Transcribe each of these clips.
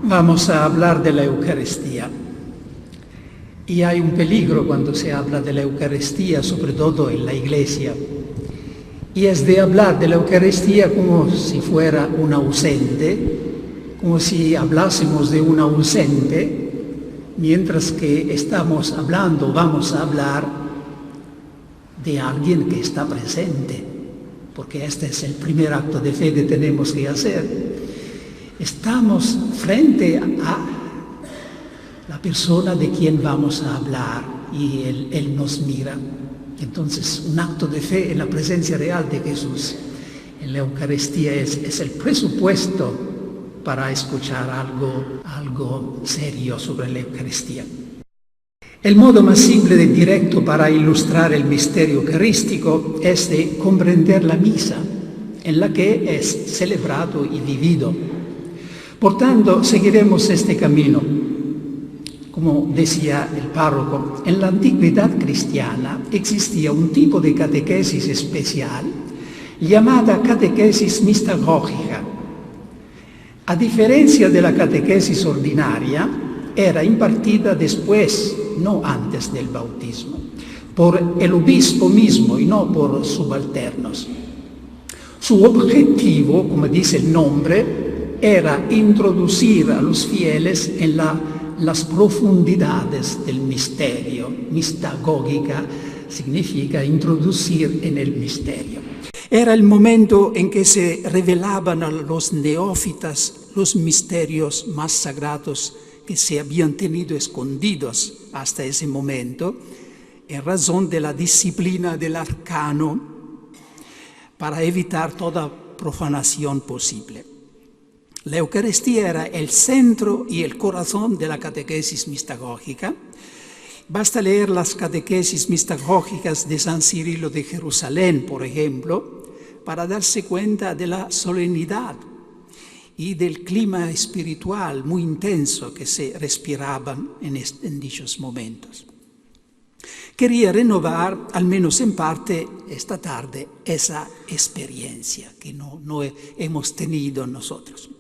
Vamos a hablar de la Eucaristía. Y hay un peligro cuando se habla de la Eucaristía, sobre todo en la Iglesia. Y es de hablar de la Eucaristía como si fuera un ausente, como si hablásemos de un ausente, mientras que estamos hablando, vamos a hablar de alguien que está presente, porque este es el primer acto de fe que tenemos que hacer. Estamos frente a la persona de quien vamos a hablar y Él nos mira. Entonces, un acto de fe en la presencia real de Jesús en la Eucaristía es el presupuesto para escuchar algo serio sobre la Eucaristía. El modo más simple y directo para ilustrar el misterio eucarístico es de comprender la misa, en la que es celebrado y vivido. Por tanto, seguiremos este camino. Como decía el párroco, en la antigüedad cristiana existía un tipo de catequesis especial llamada catequesis mistagógica. A diferencia de la catequesis ordinaria, era impartida después, no antes del bautismo, por el obispo mismo y no por subalternos. Su objetivo, como dice el nombre, era introducir a los fieles en las profundidades del misterio. Mistagógica significa introducir en el misterio. Era el momento en que se revelaban a los neófitas los misterios más sagrados que se habían tenido escondidos hasta ese momento, en razón de la disciplina del arcano, para evitar toda profanación posible. La Eucaristía era el centro y el corazón de la catequesis mistagógica. Basta leer las catequesis mistagógicas de San Cirilo de Jerusalén, por ejemplo, para darse cuenta de la solemnidad y del clima espiritual muy intenso que se respiraban en dichos momentos. Quería renovar, al menos en parte, esta tarde, esa experiencia que no hemos tenido nosotros.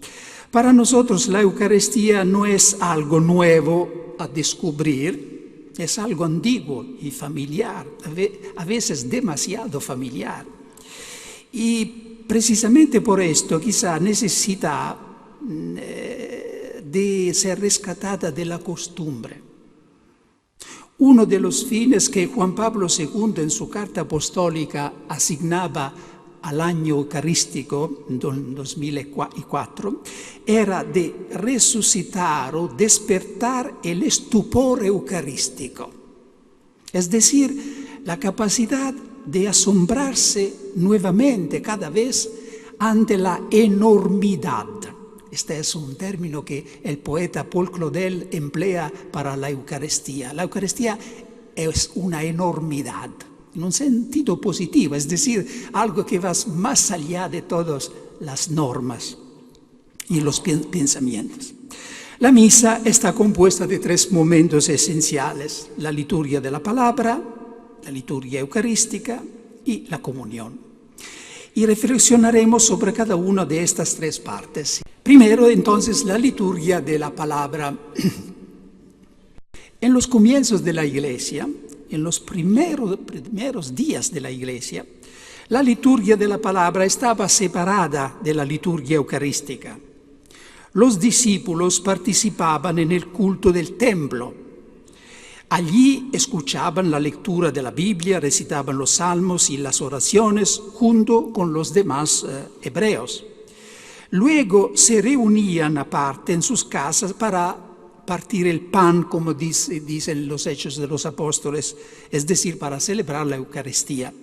Para nosotros la Eucaristía no es algo nuevo a descubrir, es algo antiguo y familiar, a veces demasiado familiar. Y precisamente por esto quizá necesita de ser rescatada de la costumbre. Uno de los fines que Juan Pablo II en su carta apostólica asignaba al año eucarístico, en 2004, era de resucitar o despertar el estupor eucarístico. Es decir, la capacidad de asombrarse nuevamente cada vez ante la enormidad. Este es un término que el poeta Paul Claudel emplea para la Eucaristía. La Eucaristía es una enormidad, en un sentido positivo, es decir, algo que va más allá de todas las normas y los pensamientos. La misa está compuesta de 3 momentos esenciales: la liturgia de la palabra, la liturgia eucarística y la comunión. Y reflexionaremos sobre cada una de estas 3 partes. Primero, entonces, la liturgia de la palabra. En los comienzos de la Iglesia, en los primeros días de la Iglesia, la liturgia de la palabra estaba separada de la liturgia eucarística. Los discípulos participaban en el culto del templo. Allí escuchaban la lectura de la Biblia, recitaban los salmos y las oraciones junto con los demás hebreos. Luego se reunían aparte en sus casas para partir el pan, como dicen los Hechos de los Apóstoles, es decir, para celebrar la Eucaristía.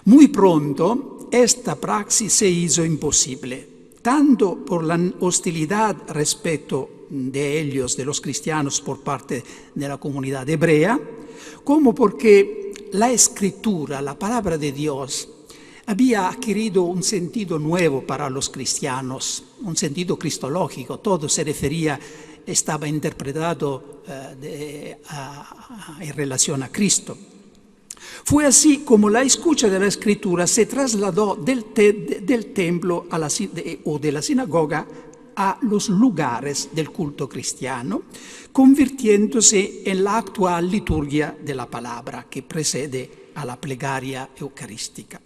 Muy pronto esta praxis se hizo imposible, tanto por la hostilidad respecto de ellos, de los cristianos, por parte de la comunidad hebrea, como porque la Escritura, la palabra de Dios, había adquirido un sentido nuevo para los cristianos, un sentido cristológico. Todo se refería, estaba interpretado en relación a Cristo. Fue así como la escucha de la Escritura se trasladó del templo o de la sinagoga a los lugares del culto cristiano, convirtiéndose en la actual liturgia de la palabra que precede a la plegaria eucarística,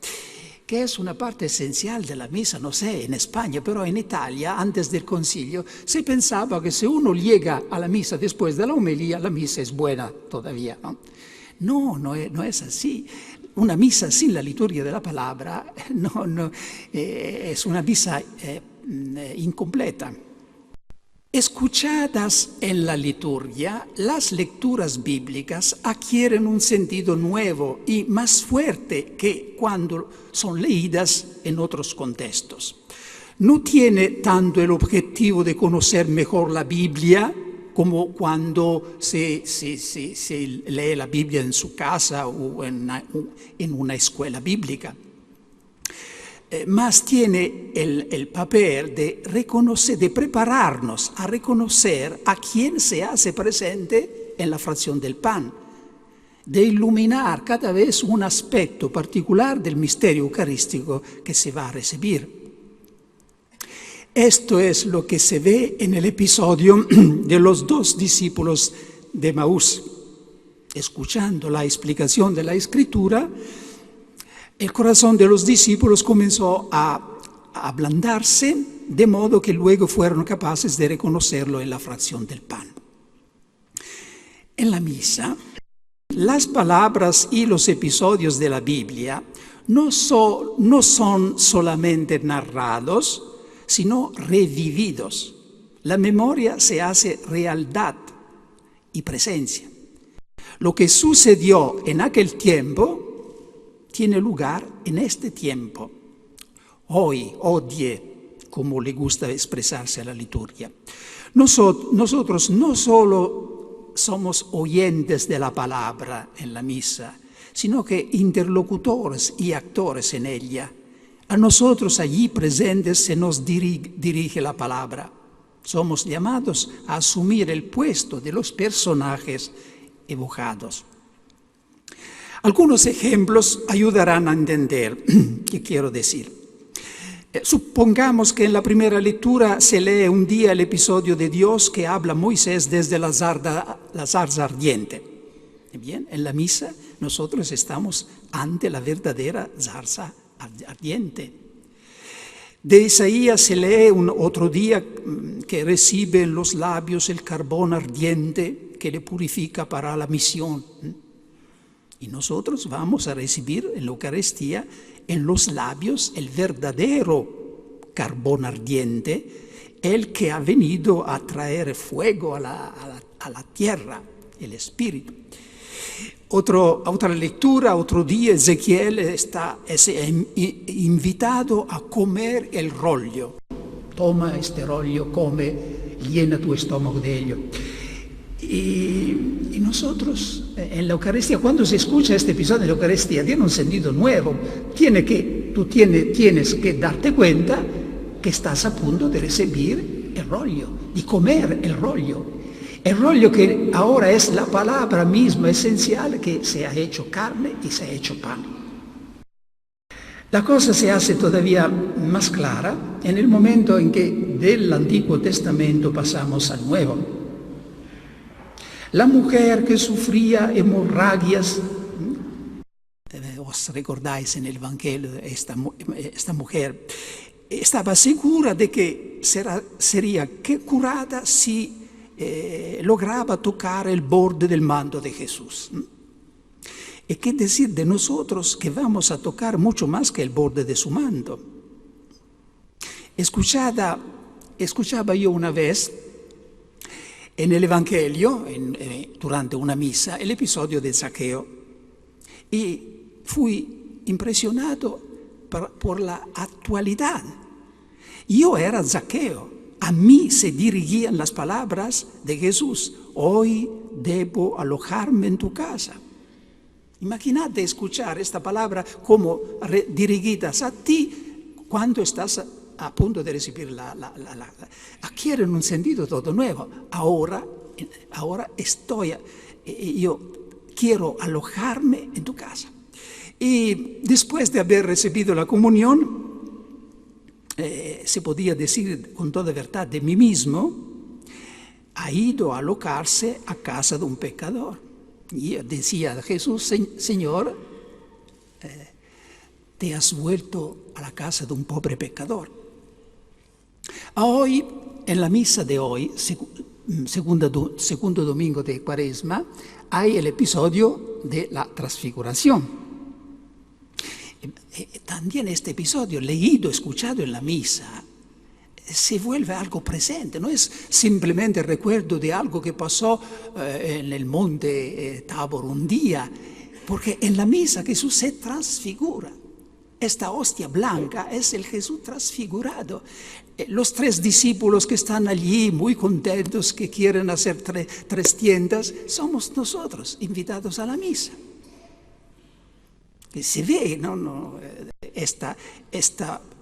que es una parte esencial de la misa. No sé, en España, pero en Italia, antes del concilio, se pensaba que si uno llega a la misa después de la homilía, la misa es buena todavía, ¿no? No es así. Una misa sin la liturgia de la palabra es una misa incompleta. Escuchadas en la liturgia, las lecturas bíblicas adquieren un sentido nuevo y más fuerte que cuando son leídas en otros contextos. No tiene tanto el objetivo de conocer mejor la Biblia como cuando se lee la Biblia en su casa o en una escuela bíblica. Más tiene el papel de reconocer, de prepararnos a reconocer a quién se hace presente en la fracción del pan, de iluminar cada vez un aspecto particular del misterio eucarístico que se va a recibir. Esto es lo que se ve en el episodio de los 2 discípulos de Emaús. Escuchando la explicación de la Escritura, el corazón de los discípulos comenzó a ablandarse, de modo que luego fueron capaces de reconocerlo en la fracción del pan. En la misa, las palabras y los episodios de la Biblia no son solamente narrados, sino revividos. La memoria se hace realidad y presencia. Lo que sucedió en aquel tiempo tiene lugar en este tiempo. Hoy, odie, como le gusta expresarse a la liturgia. Nosotros no solo somos oyentes de la palabra en la misa, sino que interlocutores y actores en ella. A nosotros allí presentes se nos dirige la palabra. Somos llamados a asumir el puesto de los personajes evocados. Algunos ejemplos ayudarán a entender qué quiero decir. Supongamos que en la primera lectura se lee un día el episodio de Dios que habla Moisés desde la zarza ardiente. Bien, en la misa nosotros estamos ante la verdadera zarza ardiente. De Isaías se lee otro día que recibe en los labios el carbón ardiente que le purifica para la misión. Y nosotros vamos a recibir en la Eucaristía en los labios el verdadero carbón ardiente, el que ha venido a traer fuego a la tierra, el Espíritu. Otra lectura, otro día, Ezequiel es invitado a comer el rollo. Toma este rollo, come, llena tu estómago de ello. Y nosotros en la Eucaristía, cuando se escucha este episodio de la Eucaristía, tiene un sentido nuevo. Tú tienes que darte cuenta que estás a punto de recibir el rollo, de comer el rollo. El rollo que ahora es la palabra misma esencial que se ha hecho carne y se ha hecho pan. La cosa se hace todavía más clara en el momento en que del Antiguo Testamento pasamos al Nuevo. La mujer que sufría hemorragias, os recordáis en el Evangelio, esta mujer estaba segura de que sería curada si lograba tocar el borde del manto de Jesús. ¿Y qué decir de nosotros que vamos a tocar mucho más que el borde de su manto? Escuchaba yo una vez en el Evangelio, durante una misa, el episodio de Zaqueo, y fui impresionado por la actualidad. Yo era Zaqueo. A mí se dirigían las palabras de Jesús: hoy debo alojarme en tu casa. Imagínate escuchar esta palabra como dirigidas a ti cuando estás a punto de recibir adquieren un sentido todo nuevo. Ahora yo quiero alojarme en tu casa. Y después de haber recibido la comunión, se podía decir con toda verdad de mí mismo, ha ido a alocarse a casa de un pecador. Y decía a Jesús: Señor, te has vuelto a la casa de un pobre pecador. Hoy, en la misa de hoy, segundo domingo de Cuaresma, hay el episodio de la transfiguración. También este episodio, leído, escuchado en la misa, se vuelve algo presente, no es simplemente el recuerdo de algo que pasó en el monte Tabor un día, porque en la misa Jesús se transfigura. Esta hostia blanca es el Jesús transfigurado. Los 3 discípulos que están allí muy contentos, que quieren hacer 3 tiendas, somos nosotros invitados a la misa. Que se ve, ¿no? Esta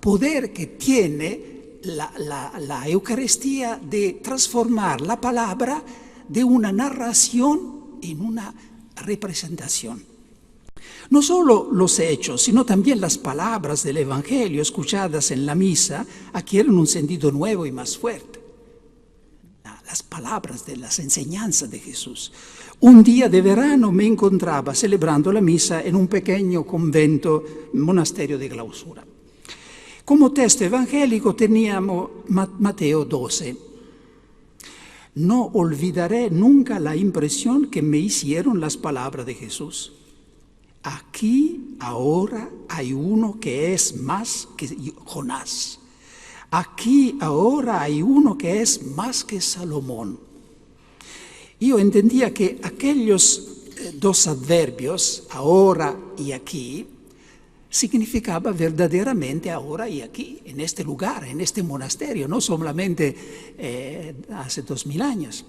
poder que tiene la Eucaristía de transformar la palabra de una narración en una representación. No solo los hechos, sino también las palabras del Evangelio escuchadas en la misa adquieren un sentido nuevo y más fuerte. Las palabras de las enseñanzas de Jesús. Un día de verano me encontraba celebrando la misa en un pequeño convento, monasterio de clausura. Como texto evangélico teníamos Mateo 12. No olvidaré nunca la impresión que me hicieron las palabras de Jesús. Aquí ahora hay uno que es más que Jonás. Aquí ahora hay uno que es más que Salomón. Yo entendía que aquellos 2 adverbios, ahora y aquí, significaba verdaderamente ahora y aquí, en este lugar, en este monasterio, no solamente hace 2000 años.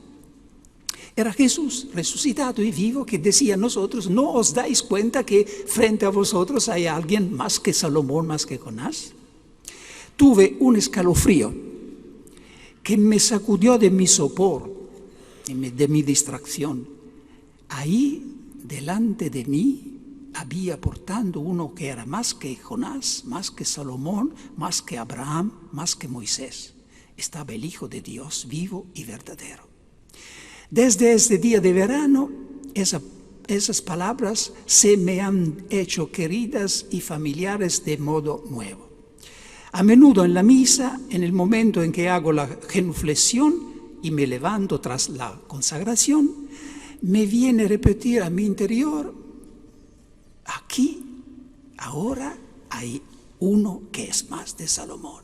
Era Jesús resucitado y vivo que decía a nosotros: ¿no os dais cuenta que frente a vosotros hay alguien más que Salomón, más que Jonás? Tuve un escalofrío que me sacudió de mi sopor, de mi distracción. Ahí, delante de mí, había portando uno que era más que Jonás, más que Salomón, más que Abraham, más que Moisés. Estaba el Hijo de Dios, vivo y verdadero. Desde este día de verano, esas palabras se me han hecho queridas y familiares de modo nuevo. A menudo en la misa, en el momento en que hago la genuflexión y me levanto tras la consagración, me viene a repetir a mi interior: aquí, ahora, hay uno que es más de Salomón.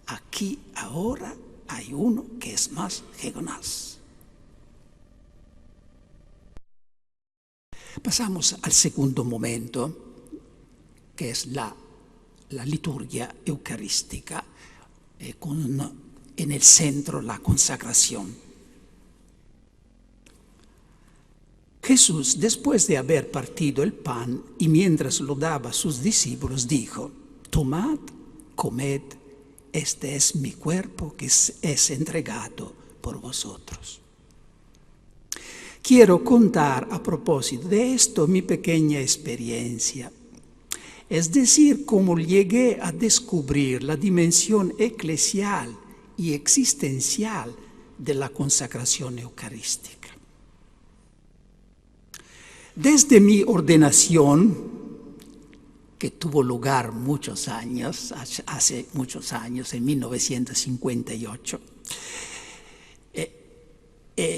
Aquí, ahora, hay uno que es más que Jonás. Pasamos al segundo momento, que es la liturgia eucarística, con en el centro la consagración. Jesús, después de haber partido el pan y mientras lo daba a sus discípulos, dijo: tomad, comed, este es mi cuerpo que es entregado por vosotros. Quiero contar a propósito de esto mi pequeña experiencia, es decir, cómo llegué a descubrir la dimensión eclesial y existencial de la consagración eucarística. Desde mi ordenación, que tuvo lugar hace muchos años, en 1958,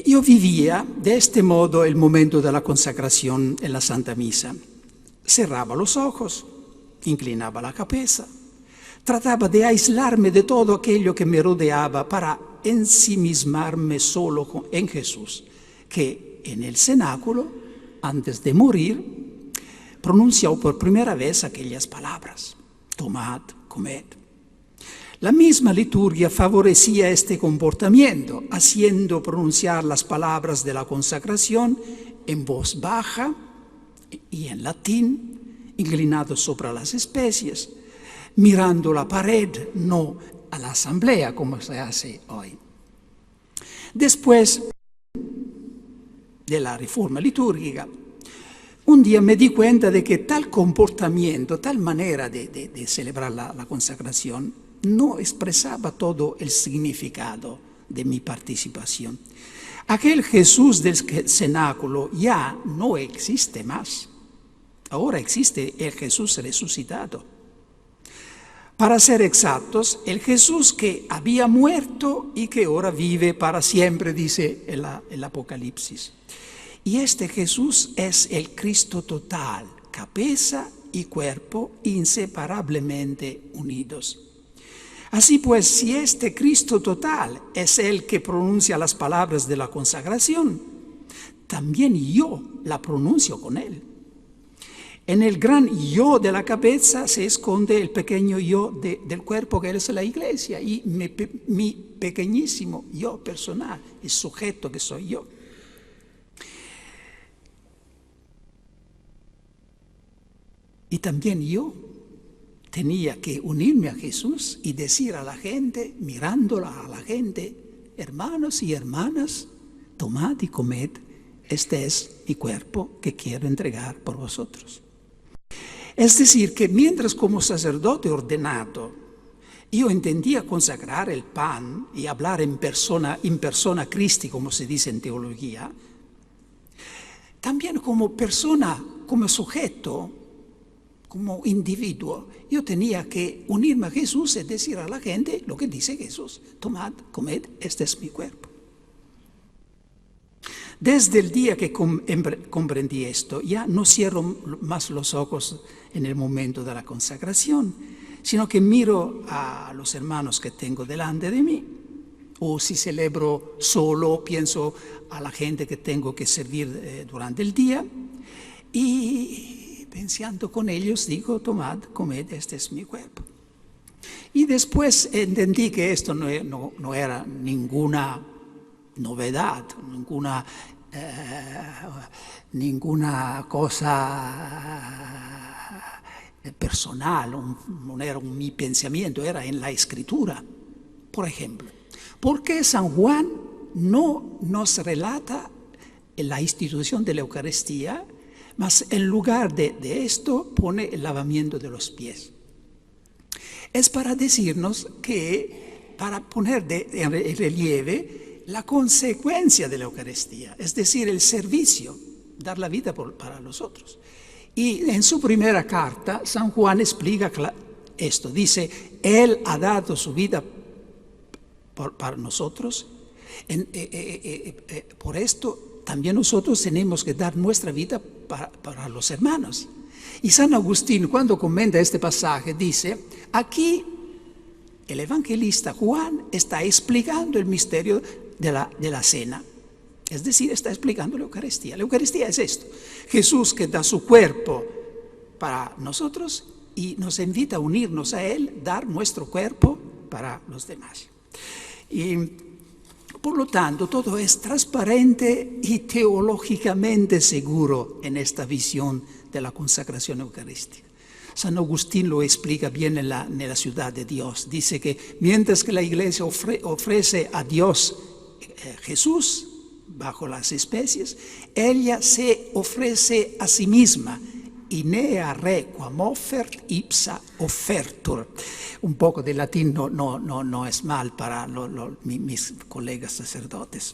yo vivía de este modo el momento de la consagración en la Santa Misa. Cerraba los ojos, inclinaba la cabeza, trataba de aislarme de todo aquello que me rodeaba para ensimismarme solo en Jesús, que en el cenáculo, antes de morir, pronunció por primera vez aquellas palabras: tomad, comed. La misma liturgia favorecía este comportamiento, haciendo pronunciar las palabras de la consagración en voz baja y en latín, inclinado sobre las especies, mirando la pared, no a la asamblea como se hace hoy. Después de la reforma litúrgica, un día me di cuenta de que tal comportamiento, tal manera de celebrar la consagración, no expresaba todo el significado de mi participación. Aquel Jesús del cenáculo ya no existe más. Ahora existe el Jesús resucitado. Para ser exactos, el Jesús que había muerto y que ahora vive para siempre, dice el Apocalipsis. Y este Jesús es el Cristo total, cabeza y cuerpo inseparablemente unidos. Así pues, si este Cristo total es el que pronuncia las palabras de la consagración, también yo la pronuncio con él. En el gran yo de la cabeza se esconde el pequeño yo del cuerpo, que es la iglesia, y mi pequeñísimo yo personal, el sujeto que soy yo. Y también yo tenía que unirme a Jesús y decir a la gente, mirándola a la gente: hermanos y hermanas, tomad y comed, este es mi cuerpo que quiero entregar por vosotros. Es decir, que mientras como sacerdote ordenado yo entendía consagrar el pan y hablar in persona Christi, como se dice en teología, también como persona, como sujeto, como individuo, yo tenía que unirme a Jesús y decir a la gente lo que dice Jesús: tomad, comed, este es mi cuerpo. Desde el día que comprendí esto, ya no cierro más los ojos en el momento de la consagración, sino que miro a los hermanos que tengo delante de mí, o si celebro solo, pienso a la gente que tengo que servir durante el día, y pensando con ellos digo: tomad, comed, este es mi cuerpo. Y después entendí que esto no era ninguna novedad, ninguna cosa personal, no era mi pensamiento, era en la Escritura. Por ejemplo, ¿por qué San Juan no nos relata la institución de la Eucaristía, mas en lugar de esto pone el lavamiento de los pies? Es para decirnos que, para poner en relieve la consecuencia de la Eucaristía, es decir, el servicio, dar la vida para los otros. Y en su primera carta, San Juan explica esto, dice: Él ha dado su vida para nosotros, por esto también nosotros tenemos que dar nuestra vida para los hermanos. Y San Agustín, cuando comenta este pasaje, dice: aquí el evangelista Juan está explicando el misterio de la cena, es decir, está explicando la Eucaristía. La Eucaristía es esto: Jesús que da su cuerpo para nosotros y nos invita a unirnos a Él, dar nuestro cuerpo para los demás. Y por lo tanto, todo es transparente y teológicamente seguro en esta visión de la consagración eucarística. San Agustín lo explica bien en la ciudad de Dios. Dice que mientras que la Iglesia ofrece a Dios Jesús bajo las especies, ella se ofrece a sí misma. Inea re quam offert ipsa offertur. Un poco de latín no es mal para mis colegas sacerdotes.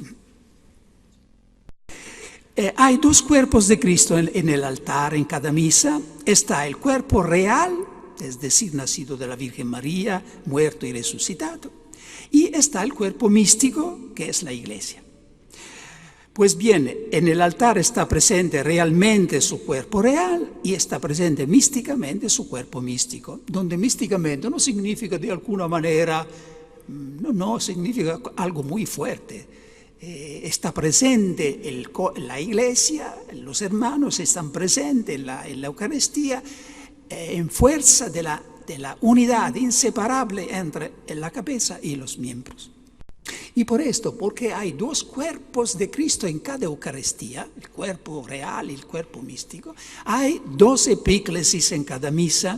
Hay dos cuerpos de Cristo en el altar, en cada misa. Está el cuerpo real, es decir, nacido de la Virgen María, muerto y resucitado. Y está el cuerpo místico, que es la Iglesia. Pues bien, en el altar está presente realmente su cuerpo real y está presente místicamente su cuerpo místico, donde místicamente no significa de alguna manera, no significa algo muy fuerte. Está presente la Iglesia, los hermanos están presentes en la Eucaristía, en fuerza de la unidad inseparable entre la cabeza y los miembros. Y por esto, porque hay dos cuerpos de Cristo en cada Eucaristía, el cuerpo real y el cuerpo místico, hay dos epíclesis en cada misa,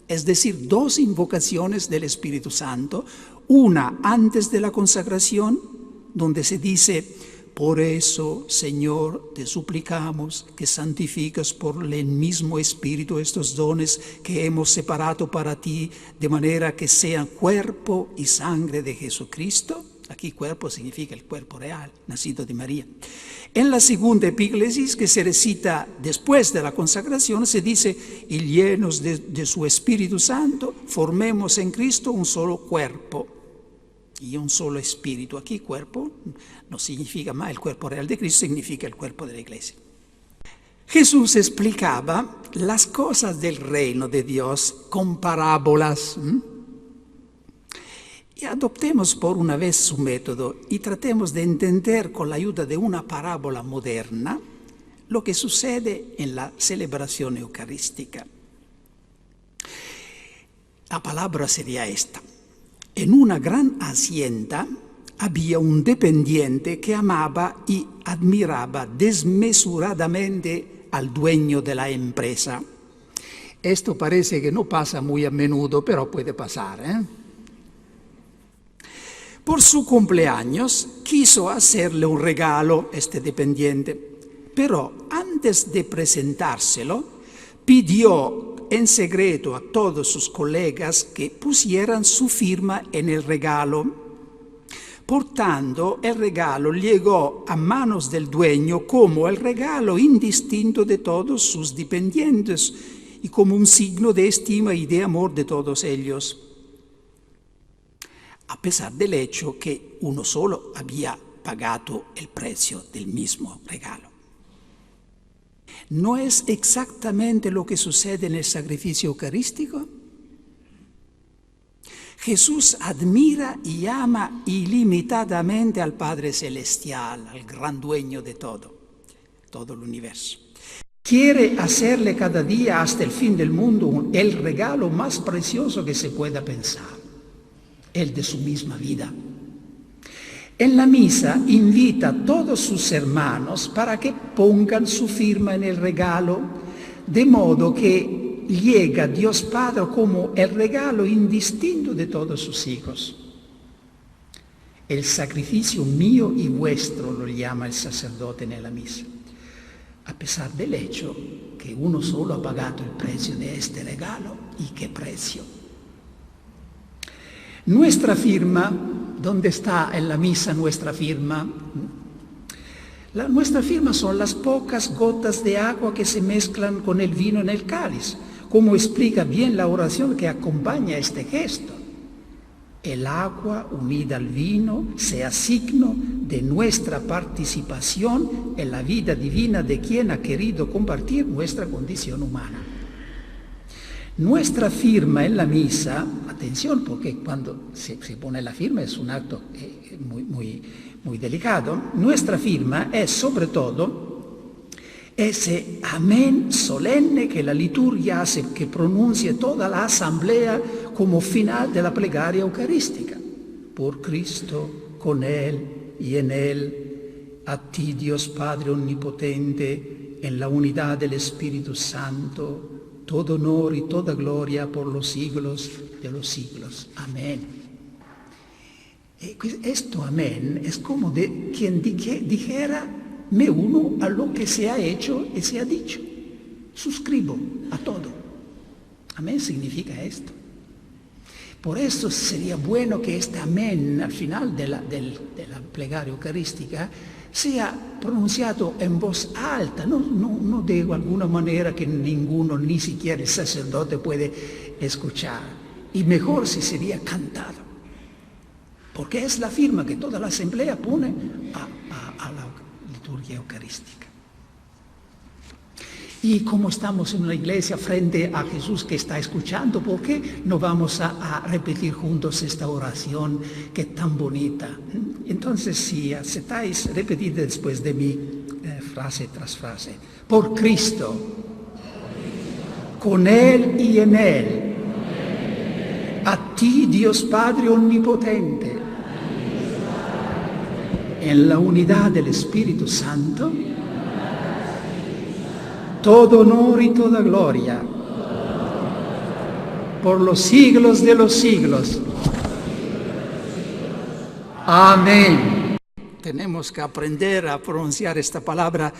es decir, dos invocaciones del Espíritu Santo, una antes de la consagración, donde se dice: Por eso, Señor, te suplicamos que santifiques por el mismo Espíritu estos dones que hemos separado para ti, de manera que sean cuerpo y sangre de Jesucristo. Aquí cuerpo significa el cuerpo real, nacido de María. En la segunda epíclesis, que se recita después de la consagración, se dice: y llenos de su Espíritu Santo, formemos en Cristo un solo cuerpo y un solo espíritu. Aquí cuerpo no significa más el cuerpo real de Cristo, significa el cuerpo de la iglesia. Jesús explicaba las cosas del reino de Dios con parábolas. Y adoptemos por una vez su método y tratemos de entender con la ayuda de una parábola moderna lo que sucede en la celebración eucarística. La palabra sería esta: en una gran hacienda había un dependiente que amaba y admiraba desmesuradamente al dueño de la empresa. Esto parece que no pasa muy a menudo, pero puede pasar, Por su cumpleaños quiso hacerle un regalo este dependiente, pero antes de presentárselo pidió en secreto a todos sus colegas que pusieran su firma en el regalo. Por tanto, el regalo llegó a manos del dueño como el regalo indistinto de todos sus dependientes y como un signo de estima y de amor de todos ellos, a pesar del hecho que uno solo había pagado el precio del mismo regalo. ¿No es exactamente lo que sucede en el sacrificio eucarístico? Jesús admira y ama ilimitadamente al Padre Celestial, al gran dueño de todo el universo. Quiere hacerle cada día hasta el fin del mundo el regalo más precioso que se pueda pensar, el de su misma vida. En la misa invita a todos sus hermanos para que pongan su firma en el regalo, de modo que llega Dios Padre como el regalo indistinto de todos sus hijos. El sacrificio mío y vuestro lo llama el sacerdote en la misa, a pesar del hecho que uno solo ha pagado el precio de este regalo. ¿Y qué precio? Nuestra firma, ¿dónde está en la misa nuestra firma? Nuestra firma son las pocas gotas de agua que se mezclan con el vino en el cáliz, como explica bien la oración que acompaña este gesto. El agua unida al vino sea signo de nuestra participación en la vida divina de quien ha querido compartir nuestra condición humana. Nuestra firma en la misa, atención, porque cuando se pone la firma es un acto muy delicado. Nuestra firma es sobre todo ese amén solemne que la liturgia hace que pronuncie toda la asamblea como final de la plegaria eucarística. Por Cristo, con Él y en Él, a ti Dios Padre Omnipotente, en la unidad del Espíritu Santo, todo honor y toda gloria por los siglos de los siglos. Amén. Esto amén es como de quien dijera: me uno a lo que se ha hecho y se ha dicho. Suscribo a todo. Amén significa esto. Por eso sería bueno que este amén al final de la plegaria eucarística sea pronunciado en voz alta, no de alguna manera que ninguno, ni siquiera el sacerdote, puede escuchar. Y mejor si sería cantado, porque es la firma que toda la asamblea pone a la liturgia eucarística. Y como estamos en una iglesia frente a Jesús que está escuchando, ¿por qué no vamos a repetir juntos esta oración que es tan bonita? Entonces, si aceptáis, repetid después de mí, frase tras frase. Por Cristo, con Él y en Él, a ti Dios Padre Omnipotente, en la unidad del Espíritu Santo, todo honor y toda gloria por los siglos de los siglos. Amén. tenemos que aprender a pronunciar esta palabra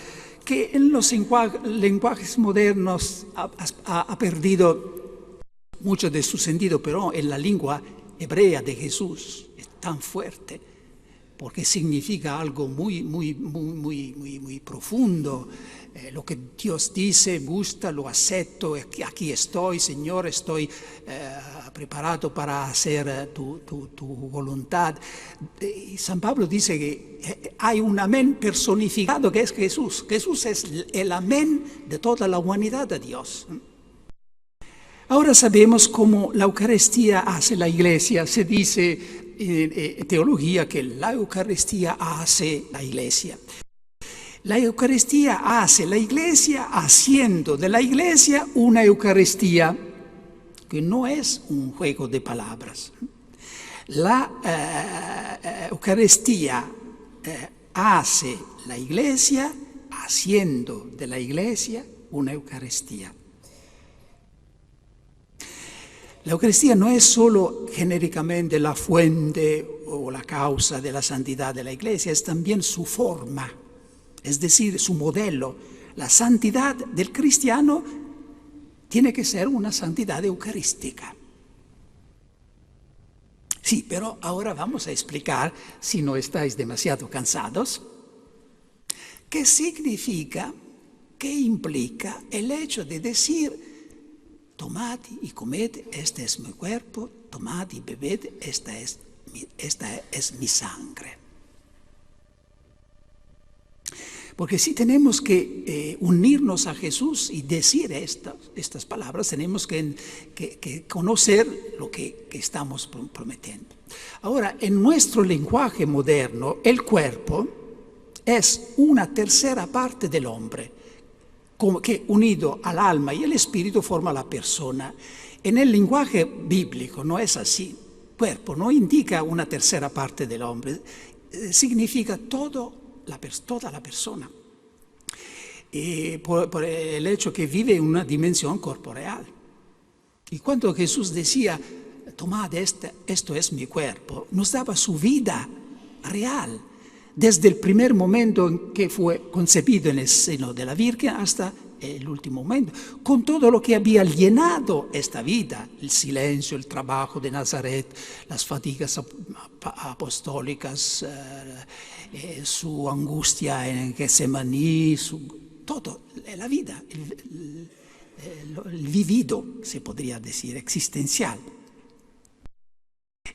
que en los lenguajes modernos ha perdido mucho de su sentido, pero en la lengua hebrea de Jesús es tan fuerte porque significa algo muy profundo. Lo que Dios dice, gusta, lo acepto, aquí estoy, Señor, estoy preparado para hacer tu voluntad. Y San Pablo dice que hay un amén personificado que es Jesús. Jesús es el amén de toda la humanidad de Dios. Ahora sabemos cómo la Eucaristía hace la Iglesia. Se dice en teología que la Eucaristía hace la Iglesia. La Eucaristía hace la Iglesia haciendo de la Iglesia una Eucaristía que no es un juego de palabras. La Eucaristía hace la Iglesia haciendo de la Iglesia una Eucaristía. La Eucaristía no es solo genéricamente la fuente o la causa de la santidad de la Iglesia, es también su forma, es decir, su modelo. La santidad del cristiano tiene que ser una santidad eucarística. Sí, pero ahora vamos a explicar, si no estáis demasiado cansados, qué significa, qué implica el hecho de decir: tomad y comed, este es mi cuerpo, tomad y bebed, esta es mi sangre. Porque si tenemos que unirnos a Jesús y decir estas palabras, tenemos que conocer lo que estamos prometiendo. Ahora, en nuestro lenguaje moderno, el cuerpo es una tercera parte del hombre, que unido al alma y el espíritu forma la persona. En el lenguaje bíblico no es así. Cuerpo no indica una tercera parte del hombre, significa toda la persona. Por el hecho que vive en una dimensión corporeal. Y cuando Jesús decía: tomad, esto es mi cuerpo, nos daba su vida real, desde el primer momento en que fue concebido en el seno de la Virgen hasta el último momento, con todo lo que había llenado esta vida: el silencio, el trabajo de Nazaret, las fatigas apostólicas, su angustia en Getsemaní, todo, la vida, el vivido, se podría decir, existencial.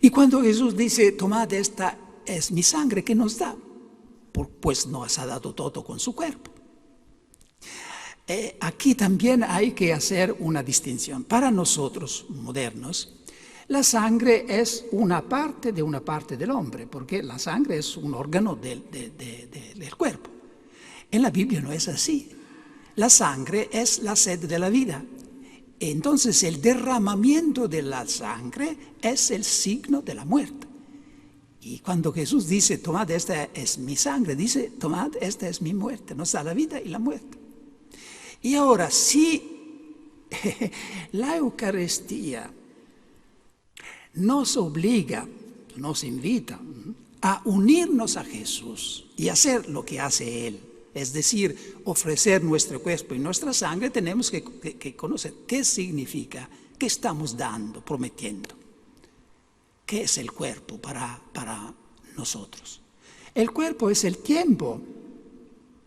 Y cuando Jesús dice: tomad, esta es mi sangre, ¿qué nos da? Pues nos ha dado todo con su cuerpo. Aquí también hay que hacer una distinción. Para nosotros modernos, la sangre es una parte del hombre, porque la sangre es un órgano del cuerpo. En la Biblia no es así. La sangre es la sed de la vida. Entonces el derramamiento de la sangre es el signo de la muerte. Y cuando Jesús dice: tomad, esta es mi sangre, dice: tomad, esta es mi muerte. Nos da la vida y la muerte. Y ahora, si la Eucaristía nos obliga, nos invita a unirnos a Jesús y hacer lo que hace Él, es decir, ofrecer nuestro cuerpo y nuestra sangre, tenemos que conocer qué significa, qué estamos dando, prometiendo. ¿Qué es el cuerpo para nosotros? El cuerpo es el tiempo,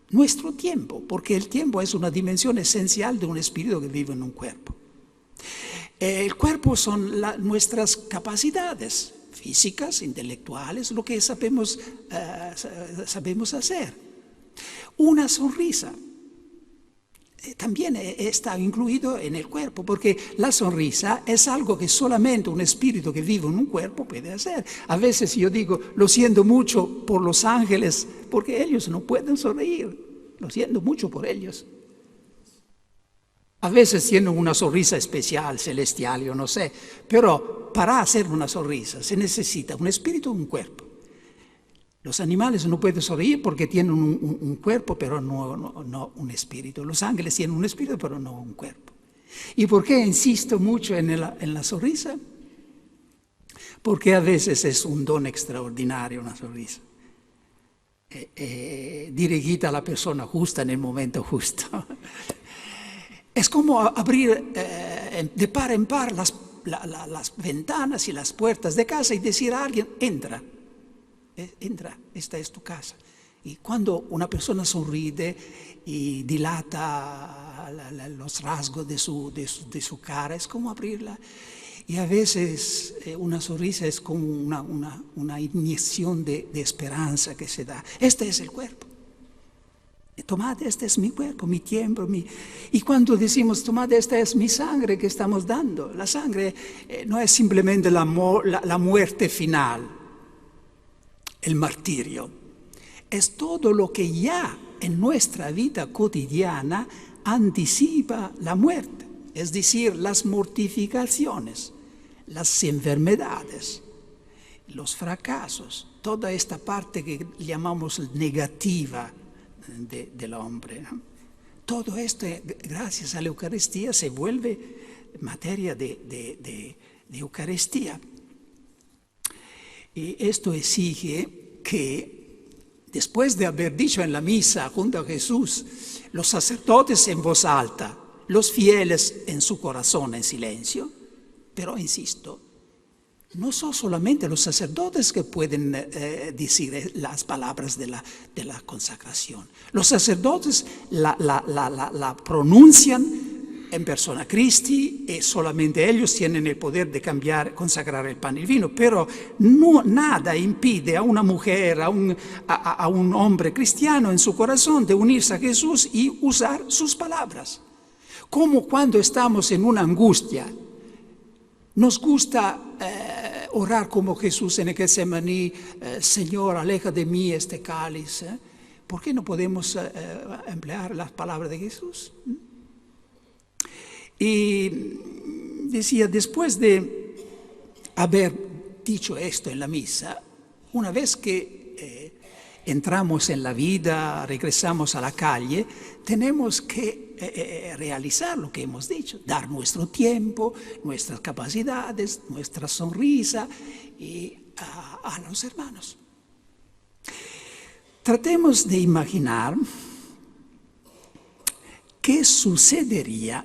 nuestro tiempo, porque el tiempo es una dimensión esencial de un espíritu que vive en un cuerpo. El cuerpo son nuestras capacidades físicas, intelectuales, lo que sabemos hacer. Una sonrisa también está incluido en el cuerpo, porque la sonrisa es algo que solamente un espíritu que vive en un cuerpo puede hacer. A veces yo digo: lo siento mucho por los ángeles, porque ellos no pueden sonreír. Lo siento mucho por ellos. A veces tienen una sonrisa especial, celestial, yo no sé, pero para hacer una sonrisa se necesita un espíritu y un cuerpo. Los animales no pueden sonreír porque tienen un cuerpo, pero no un espíritu. Los ángeles tienen un espíritu, pero no un cuerpo. ¿Y por qué insisto mucho en la sonrisa? Porque a veces es un don extraordinario una sonrisa. dirigida a la persona justa en el momento justo. Es como abrir de par en par las ventanas y las puertas de casa y decir a alguien, entra, entra, esta es tu casa. Y cuando una persona sonríe y dilata los rasgos de su cara, es como abrirla. Y a veces una sonrisa es como una inyección de esperanza que se da. Este es el cuerpo. Tomad, este es mi cuerpo, mi tiempo. Y cuando decimos, tomad, esta es mi sangre que estamos dando. La sangre no es simplemente la muerte final, el martirio. Es todo lo que ya en nuestra vida cotidiana anticipa la muerte. Es decir, las mortificaciones, las enfermedades, los fracasos, toda esta parte que llamamos negativa del hombre, ¿no? Todo esto, gracias a la Eucaristía, se vuelve materia de Eucaristía. Y esto exige que, después de haber dicho en la misa junto a Jesús, los sacerdotes en voz alta, los fieles en su corazón en silencio, pero insisto, no son solamente los sacerdotes que pueden decir las palabras de la consagración. Los sacerdotes la pronuncian en persona Christi y solamente ellos tienen el poder de cambiar, consagrar el pan y el vino, pero nada impide a una mujer, a un hombre cristiano en su corazón de unirse a Jesús y usar sus palabras. Como cuando estamos en una angustia, nos gusta orar como Jesús en el Getsemaní, Señor, aleja de mí este cáliz. ¿Por qué no podemos emplear las palabras de Jesús? Y decía, después de haber dicho esto en la misa, una vez que entramos en la vida, regresamos a la calle, tenemos que realizar lo que hemos dicho, dar nuestro tiempo, nuestras capacidades, nuestra sonrisa a los hermanos. Tratemos de imaginar qué sucedería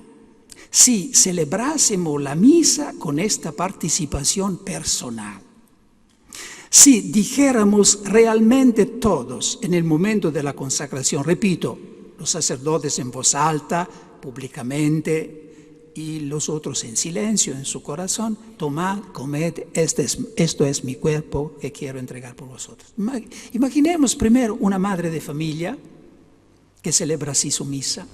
si celebrásemos la misa con esta participación personal. Si dijéramos realmente todos en el momento de la consagración, repito, los sacerdotes en voz alta, públicamente, y los otros en silencio, en su corazón, tomad, comed, esto es mi cuerpo que quiero entregar por vosotros. Imaginemos primero una madre de familia que celebra así su misa.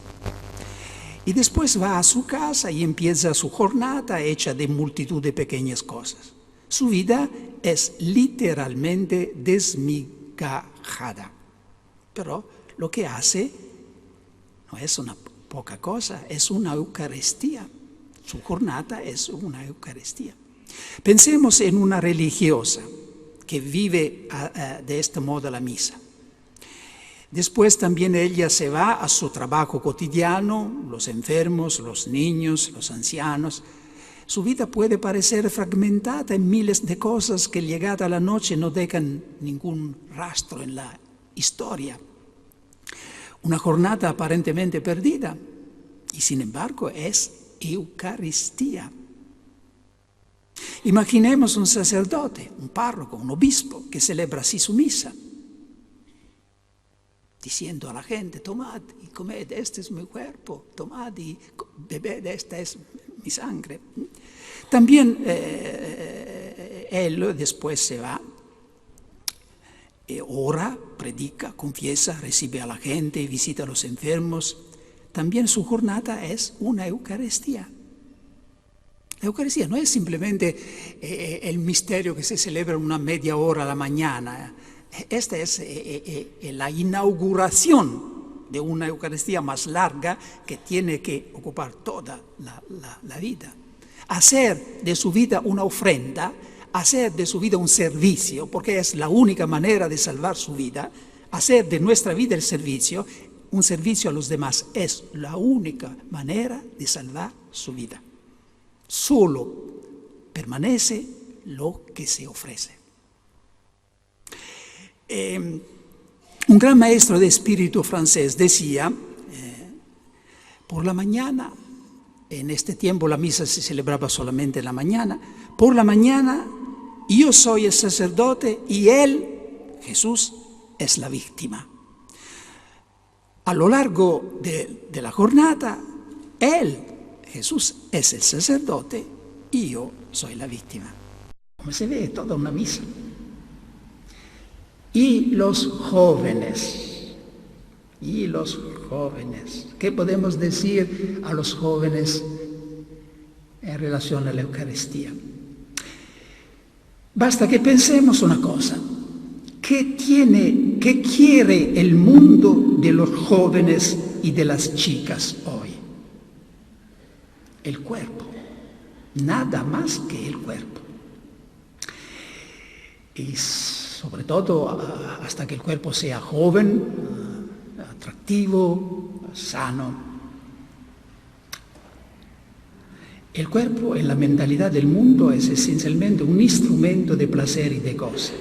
Y después va a su casa y empieza su jornada hecha de multitud de pequeñas cosas. Su vida es literalmente desmigajada. Pero lo que hace no es una poca cosa, es una Eucaristía. Su jornada es una Eucaristía. Pensemos en una religiosa que vive de este modo la misa. Después también ella se va a su trabajo cotidiano, los enfermos, los niños, los ancianos. Su vida puede parecer fragmentada en miles de cosas que llegada la noche no dejan ningún rastro en la historia. Una jornada aparentemente perdida y sin embargo es Eucaristía. Imaginemos un sacerdote, un párroco, un obispo que celebra así su misa, diciendo a la gente, tomad y comed, este es mi cuerpo, tomad y bebed, esta es mi sangre. También él después se va, ora, predica, confiesa, recibe a la gente y visita a los enfermos. También su jornada es una Eucaristía. La Eucaristía no es simplemente el misterio que se celebra una media hora a la mañana. Esta es la inauguración de una Eucaristía más larga que tiene que ocupar toda la vida. Hacer de su vida una ofrenda, hacer de su vida un servicio, porque es la única manera de salvar su vida. Hacer de nuestra vida el servicio, un servicio a los demás, es la única manera de salvar su vida. Solo permanece lo que se ofrece. Un gran maestro de espíritu francés decía, por la mañana, en este tiempo la misa se celebraba solamente en la mañana, por la mañana yo soy el sacerdote y él, Jesús, es la víctima. A lo largo de la jornada, él, Jesús, es el sacerdote y yo soy la víctima. Como se ve, es toda una misa. Y los jóvenes, ¿qué podemos decir a los jóvenes en relación a la Eucaristía? Basta que pensemos una cosa. ¿Qué quiere el mundo de los jóvenes y de las chicas hoy? El cuerpo. Nada más que el cuerpo. Y sobre todo hasta que el cuerpo sea joven, atractivo, sano. El cuerpo en la mentalidad del mundo es esencialmente un instrumento de placer y de goce.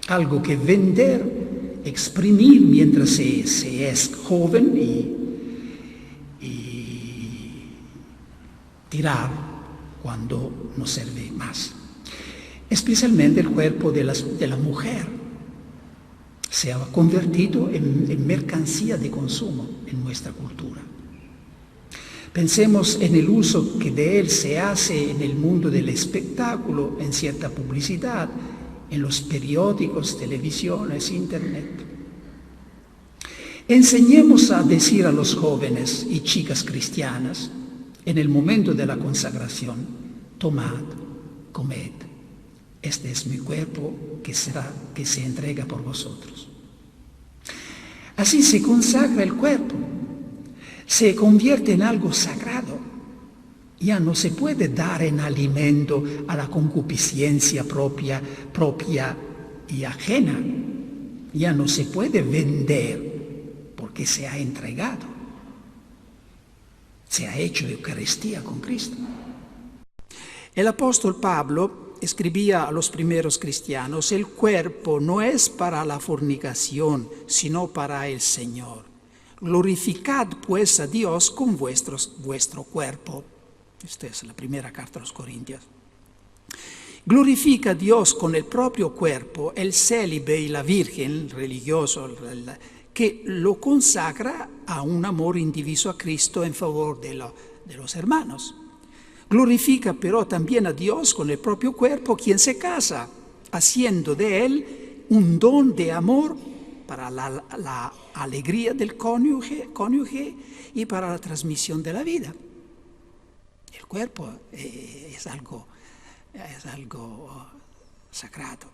Algo que vender, exprimir mientras se es joven y tirar cuando no sirve más. Especialmente el cuerpo de la mujer se ha convertido en mercancía de consumo en nuestra cultura. Pensemos en el uso que de él se hace en el mundo del espectáculo, en cierta publicidad, en los periódicos, televisiones, internet. Enseñemos a decir a los jóvenes y chicas cristianas, en el momento de la consagración, tomad, comed. Este es mi cuerpo que se entrega por vosotros. Así se consagra el cuerpo, se convierte en algo sagrado. Ya no se puede dar en alimento a la concupiscencia propia y ajena. Ya no se puede vender porque se ha entregado. Se ha hecho Eucaristía con Cristo. El apóstol Pablo escribía a los primeros cristianos: el cuerpo no es para la fornicación, sino para el Señor. Glorificad pues a Dios con vuestro cuerpo. Esta es la primera carta a los Corintios. Glorifica a Dios con el propio cuerpo, el célibe y la virgen, el religioso, que lo consagra a un amor indiviso a Cristo en favor de los hermanos. Glorifica pero también a Dios con el propio cuerpo, quien se casa, haciendo de él un don de amor para la alegría del cónyuge y para la transmisión de la vida. El cuerpo es algo sagrado.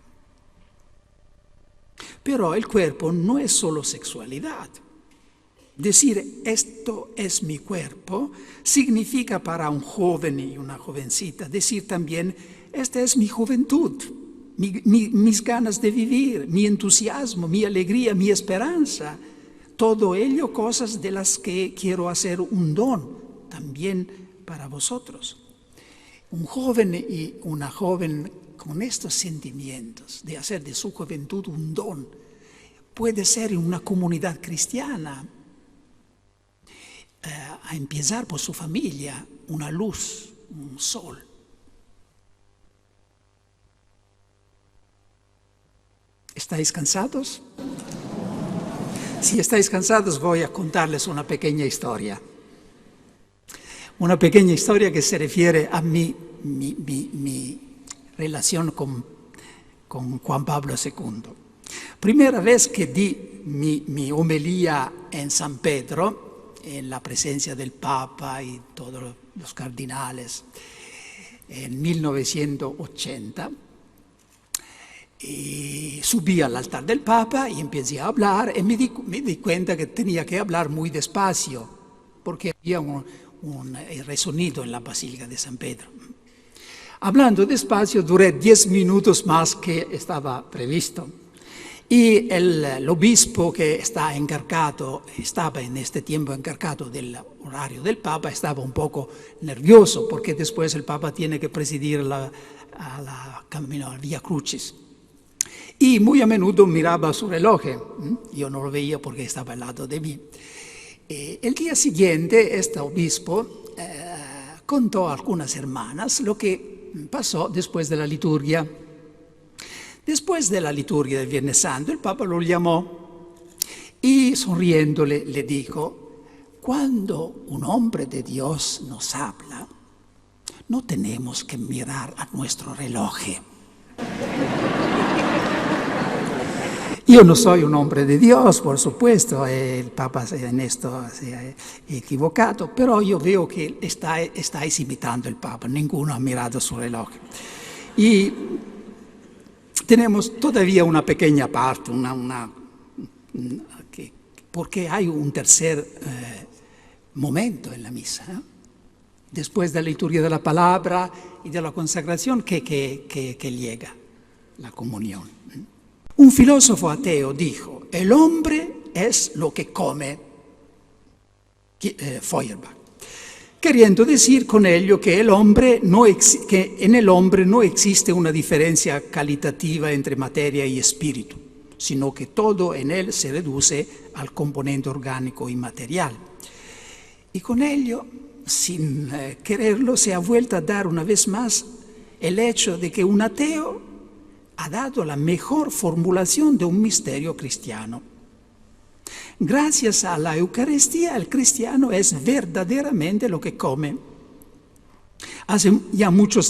Pero el cuerpo no es solo sexualidad. Decir esto es mi cuerpo significa para un joven y una jovencita decir también esta es mi juventud, mis ganas de vivir, mi entusiasmo, mi alegría, mi esperanza. Todo ello cosas de las que quiero hacer un don también para vosotros. Un joven y una joven con estos sentimientos de hacer de su juventud un don puede ser en una comunidad cristiana, a empezar por su familia, una luz, un sol. ¿Estáis cansados? Si estáis cansados voy a contarles una pequeña historia. Una pequeña historia que se refiere a mi relación con Juan Pablo II. Primera vez que di mi homilía en San Pedro, en la presencia del Papa y todos los cardinales, en 1980, y subí al altar del Papa y empecé a hablar y me di cuenta que tenía que hablar muy despacio, porque había un resonido en la Basílica de San Pedro. Hablando despacio duré 10 minutos más que estaba previsto. Y el obispo que estaba en este tiempo encargado del horario del Papa, estaba un poco nervioso porque después el Papa tiene que presidir la Vía Crucis. Y muy a menudo miraba su reloj. Yo no lo veía porque estaba al lado de mí. El día siguiente, este obispo contó a algunas hermanas lo que pasó después de la liturgia. Después de la liturgia del Viernes Santo, el Papa lo llamó y sonriéndole le dijo: cuando un hombre de Dios nos habla, no tenemos que mirar a nuestro reloj. Yo no soy un hombre de Dios, por supuesto, el Papa en esto se ha equivocado, pero yo veo que estáis imitando al Papa, ninguno ha mirado su reloj. Y tenemos todavía una pequeña parte, porque hay un tercer momento en la misa, ¿eh? Después de la liturgia de la palabra y de la consagración que llega la comunión. Un filósofo ateo dijo: el hombre es lo que come, Feuerbach, queriendo decir con ello que en el hombre no existe una diferencia calitativa entre materia y espíritu, sino que todo en él se reduce al componente orgánico y material. Y con ello, sin quererlo, se ha vuelto a dar una vez más el hecho de que un ateo ha dado la mejor formulación de un misterio cristiano. Gracias a la Eucaristía, el cristiano es verdaderamente lo que come. Hace ya mucho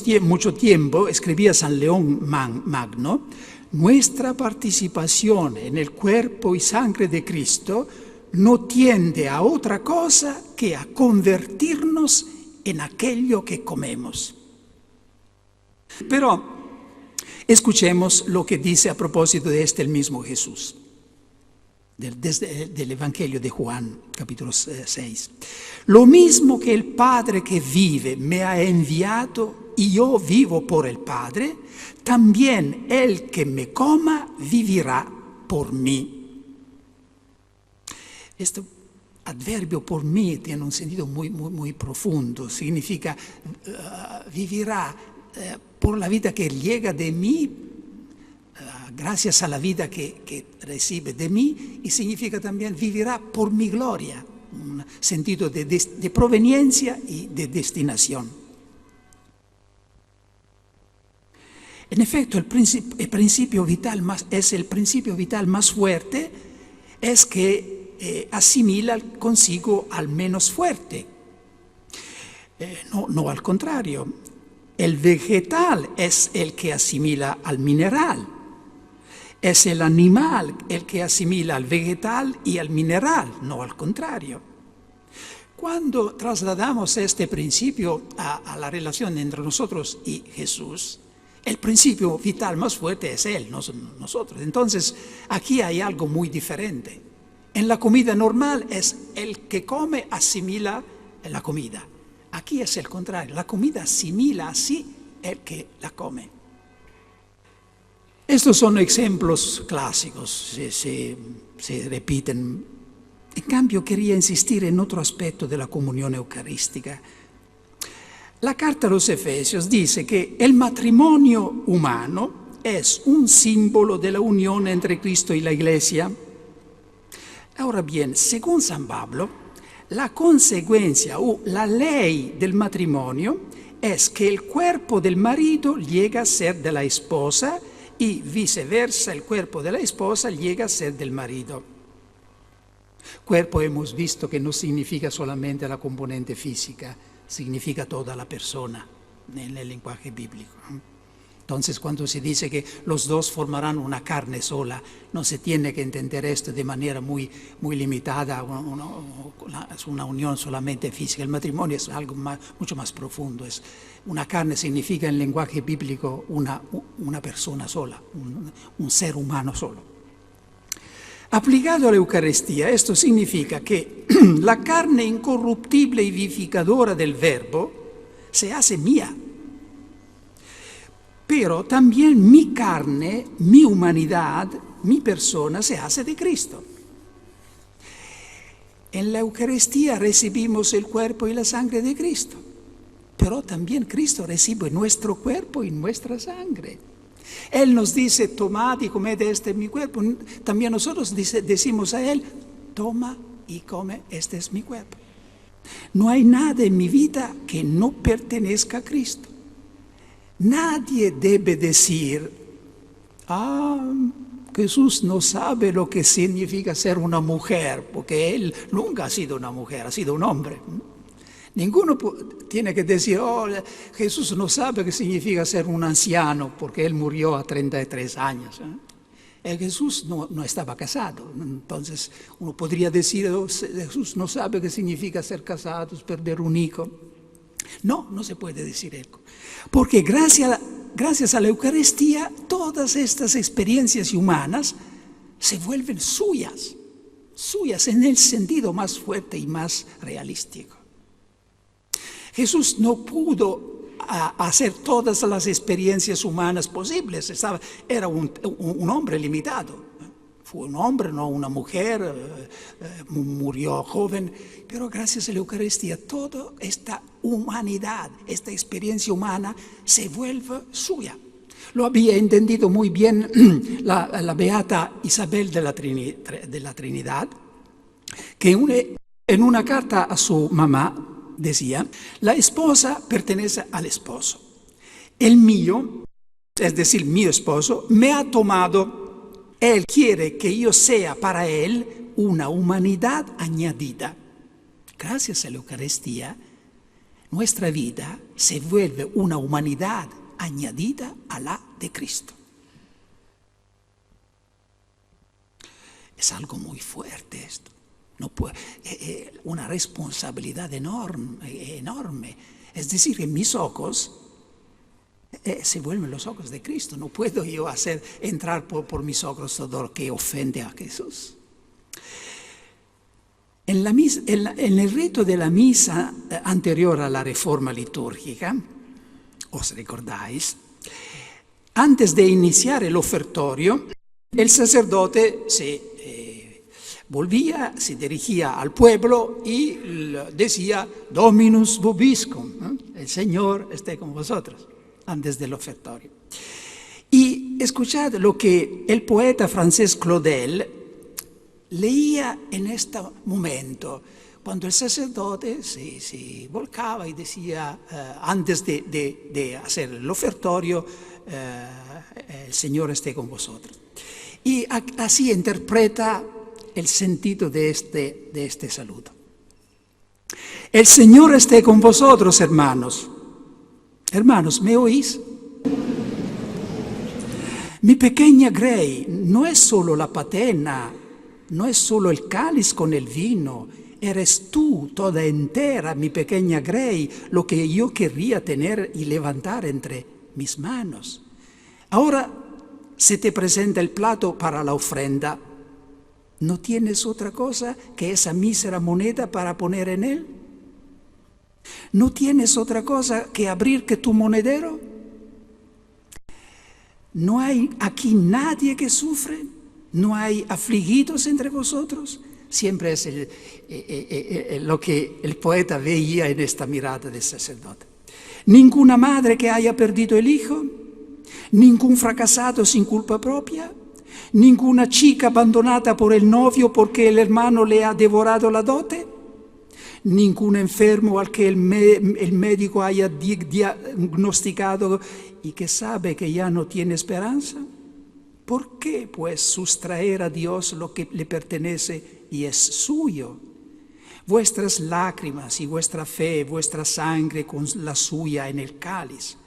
tiempo, escribía San León Magno: nuestra participación en el cuerpo y sangre de Cristo no tiende a otra cosa que a convertirnos en aquello que comemos. Pero escuchemos lo que dice a propósito de el mismo Jesús, del Evangelio de Juan, capítulo 6. Lo mismo que el Padre que vive me ha enviado y yo vivo por el Padre, también el que me coma vivirá por mí. Este adverbio por mí tiene un sentido muy profundo. Significa vivirá por la vida que llega de mí, gracias a la vida que recibe de mí, y significa también vivirá por mi gloria, un sentido de proveniencia y de destinación. En efecto, el principio vital más fuerte, es que asimila consigo al menos fuerte. No al contrario. El vegetal es el que asimila al mineral. Es el animal el que asimila al vegetal y al mineral, no al contrario. Cuando trasladamos este principio a la relación entre nosotros y Jesús, el principio vital más fuerte es Él, no nosotros. Entonces, aquí hay algo muy diferente. En la comida normal es el que come, asimila la comida. Aquí es el contrario, la comida asimila así el que la come. Estos son ejemplos clásicos, se repiten. En cambio, quería insistir en otro aspecto de la comunión eucarística. La carta a los Efesios dice que el matrimonio humano es un símbolo de la unión entre Cristo y la Iglesia. Ahora bien, según San Pablo, la consecuencia o la ley del matrimonio es que el cuerpo del marido llega a ser de la esposa y viceversa, el cuerpo de la esposa llega a ser del marido. Cuerpo hemos visto que no significa solamente la componente física, significa toda la persona en el lenguaje bíblico. Entonces, cuando se dice que los dos formarán una carne sola, no se tiene que entender esto de manera muy limitada, es una unión solamente física. El matrimonio es algo mucho más profundo. Una carne significa en lenguaje bíblico una persona sola, un ser humano solo. Aplicado a la Eucaristía, esto significa que la carne incorruptible y vivificadora del Verbo se hace mía. Pero también mi carne, mi humanidad, mi persona se hace de Cristo. En la Eucaristía recibimos el cuerpo y la sangre de Cristo, pero también Cristo recibe nuestro cuerpo y nuestra sangre. Él nos dice, tomad y comed, este es mi cuerpo. También nosotros decimos a Él, toma y come, este es mi cuerpo. No hay nada en mi vida que no pertenezca a Cristo. Nadie debe decir, Jesús no sabe lo que significa ser una mujer, porque Él nunca ha sido una mujer, ha sido un hombre. Ninguno tiene que decir, Jesús no sabe qué significa ser un anciano, porque Él murió a 33 años. Jesús no estaba casado, entonces uno podría decir, Jesús no sabe qué significa ser casado, perder un hijo. No se puede decir eso, porque gracias a la Eucaristía todas estas experiencias humanas se vuelven suyas en el sentido más fuerte y más realístico. Jesús no pudo hacer todas las experiencias humanas posibles. Era un hombre limitado. Fue un hombre, no una mujer, murió joven. Pero gracias a la Eucaristía, toda esta humanidad, esta experiencia humana se vuelve suya. Lo había entendido muy bien la beata Isabel de la Trinidad, que en una carta a su mamá decía, la esposa pertenece al esposo. El mío, es decir, mi esposo, me ha tomado. Él quiere que yo sea para él una humanidad añadida. Gracias a la Eucaristía, nuestra vida se vuelve una humanidad añadida a la de Cristo. Es algo muy fuerte esto. No puede, una responsabilidad enorme. Es decir, que mis ojos se vuelven los ojos de Cristo. No puedo yo entrar por mis ojos todo lo que ofende a Jesús. En el rito de la misa anterior a la reforma litúrgica, os recordáis, antes de iniciar el ofertorio, el sacerdote se dirigía al pueblo y decía, Dominus vobiscum, el Señor esté con vosotros, antes del ofertorio. Y escuchad lo que el poeta francés Claudel leía en este momento, cuando el sacerdote se volcaba y decía, antes de hacer el ofertorio, el Señor esté con vosotros. Y así interpreta el sentido de este saludo. El Señor esté con vosotros, hermanos. Hermanos, ¿me oís? Mi pequeña Grey no es solo la patena, no es solo el cáliz con el vino. Eres tú toda entera, mi pequeña Grey, lo que yo querría tener y levantar entre mis manos. Ahora se te presenta el plato para la ofrenda. ¿No tienes otra cosa que esa mísera moneda para poner en él? ¿No tienes otra cosa que abrir que tu monedero? ¿No hay aquí nadie que sufre? ¿No hay afligidos entre vosotros? Siempre es lo que el poeta veía en esta mirada del sacerdote. ¿Ninguna madre que haya perdido el hijo? ¿Ningún fracasado sin culpa propia? ¿Ninguna chica abandonada por el novio porque el hermano le ha devorado la dote? ¿Ningún enfermo al que el médico haya diagnosticado y que sabe que ya no tiene esperanza? ¿Por qué, pues, sustraer a Dios lo que le pertenece y es suyo? Vuestras lágrimas y vuestra fe, vuestra sangre con la suya en el cáliz,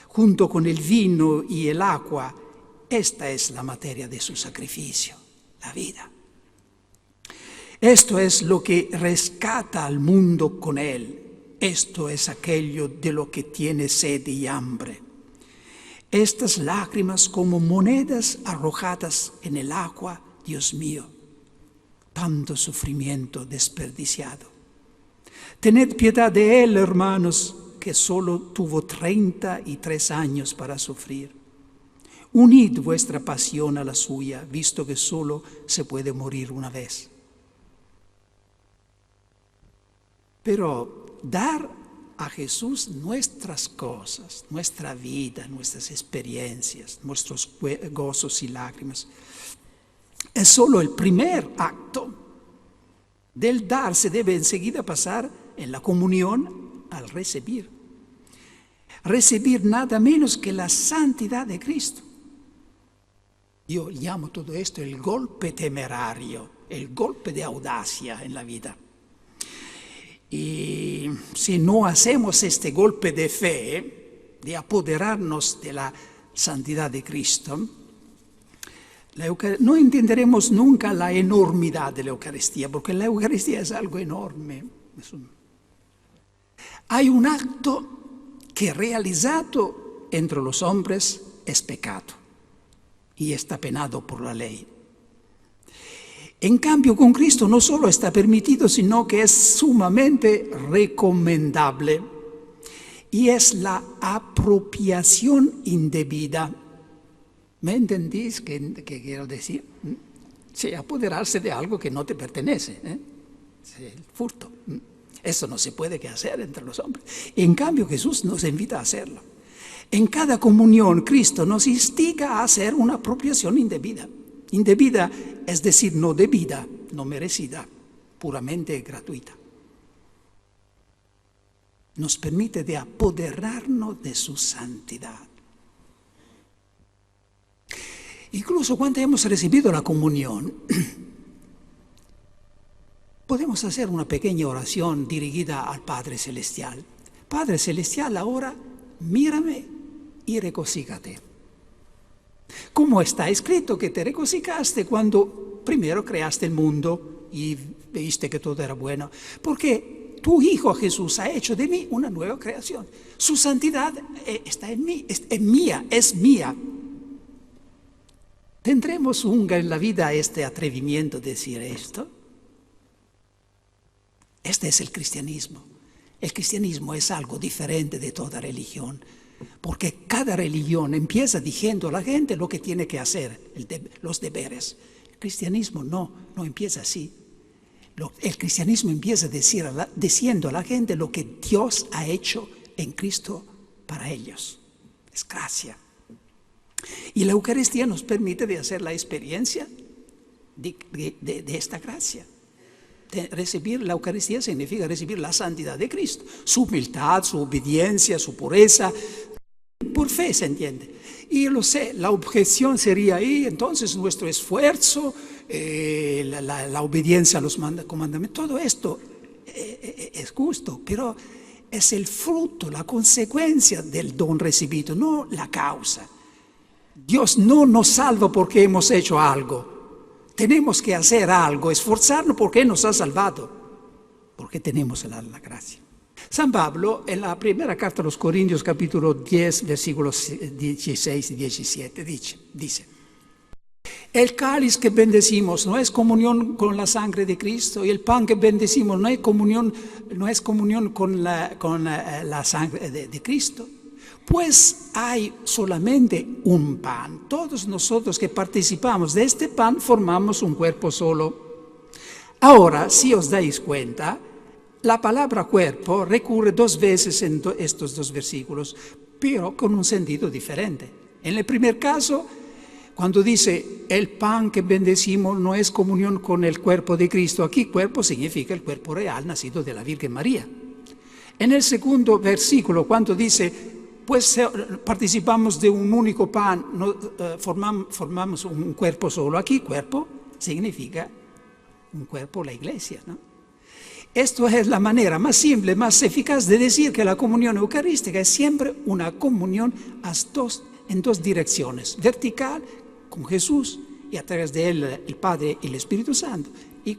junto con el vino y el agua, esta es la materia de su sacrificio, la vida. Esto es lo que rescata al mundo con él. Esto es aquello de lo que tiene sed y hambre. Estas lágrimas como monedas arrojadas en el agua, Dios mío, tanto sufrimiento desperdiciado. Tened piedad de él, hermanos, que solo tuvo 33 años para sufrir. Unid vuestra pasión a la suya, visto que solo se puede morir una vez. Pero dar a Jesús nuestras cosas, nuestra vida, nuestras experiencias, nuestros gozos y lágrimas. Es solo el primer acto. Del dar se debe enseguida pasar en la comunión al recibir. Recibir nada menos que la santidad de Cristo. Yo llamo todo esto el golpe temerario, el golpe de audacia en la vida. Y si no hacemos este golpe de fe, de apoderarnos de la santidad de Cristo, no entenderemos nunca la enormidad de la Eucaristía, porque la Eucaristía es algo enorme. Hay un acto que realizado entre los hombres es pecado y está penado por la ley. En cambio, con Cristo no solo está permitido, sino que es sumamente recomendable. Y es la apropiación indebida. ¿Me entendís qué quiero decir? Sí, apoderarse de algo que no te pertenece. Sí, el furto. Eso no se puede hacer entre los hombres. En cambio, Jesús nos invita a hacerlo. En cada comunión, Cristo nos instiga a hacer una apropiación indebida. Indebida, es decir, no debida, no merecida, puramente gratuita. Nos permite de apoderarnos de su santidad. Incluso cuando hemos recibido la comunión, podemos hacer una pequeña oración dirigida al Padre Celestial. Padre Celestial, ahora mírame y regocíjate. Como está escrito que te regocijaste cuando primero creaste el mundo y viste que todo era bueno. Porque tu Hijo Jesús ha hecho de mí una nueva creación. Su santidad está en mí, es mía. ¿Tendremos nunca en la vida este atrevimiento de decir esto? Este es el cristianismo. El cristianismo es algo diferente de toda religión. Porque cada religión empieza diciendo a la gente lo que tiene que hacer, los deberes. El cristianismo no empieza así. El cristianismo empieza diciendo a la gente lo que Dios ha hecho en Cristo para ellos. Es gracia. Y la Eucaristía nos permite de hacer la experiencia de esta gracia. Recibir la Eucaristía significa recibir la santidad de Cristo, su humildad, su obediencia, su pureza, por fe se entiende. Y lo sé, la objeción sería ahí, entonces nuestro esfuerzo, la obediencia a los comandamientos, todo esto es justo, pero es el fruto, la consecuencia del don recibido, no la causa. Dios no nos salva porque hemos hecho algo. Tenemos que hacer algo, esforzarnos porque Él nos ha salvado, porque tenemos la gracia. San Pablo, en la primera carta a los Corintios, capítulo 10, versículos 16 y 17, dice: el cáliz que bendecimos no es comunión con la sangre de Cristo, y el pan que bendecimos no es comunión con la sangre de Cristo. Pues hay solamente un pan. Todos nosotros que participamos de este pan formamos un cuerpo solo. Ahora, si os dais cuenta, la palabra cuerpo recurre 2 veces en estos 2 versículos, pero con un sentido diferente. En el primer caso, cuando dice el pan que bendecimos no es comunión con el cuerpo de Cristo, aquí cuerpo significa el cuerpo real nacido de la Virgen María. En el segundo versículo, cuando dice pues participamos de un único pan, formamos un cuerpo solo. Aquí cuerpo significa un cuerpo, la iglesia, ¿no? Esto es la manera más simple, más eficaz de decir que la comunión eucarística es siempre una comunión en 2 direcciones, vertical con Jesús y a través de Él el Padre y el Espíritu Santo, y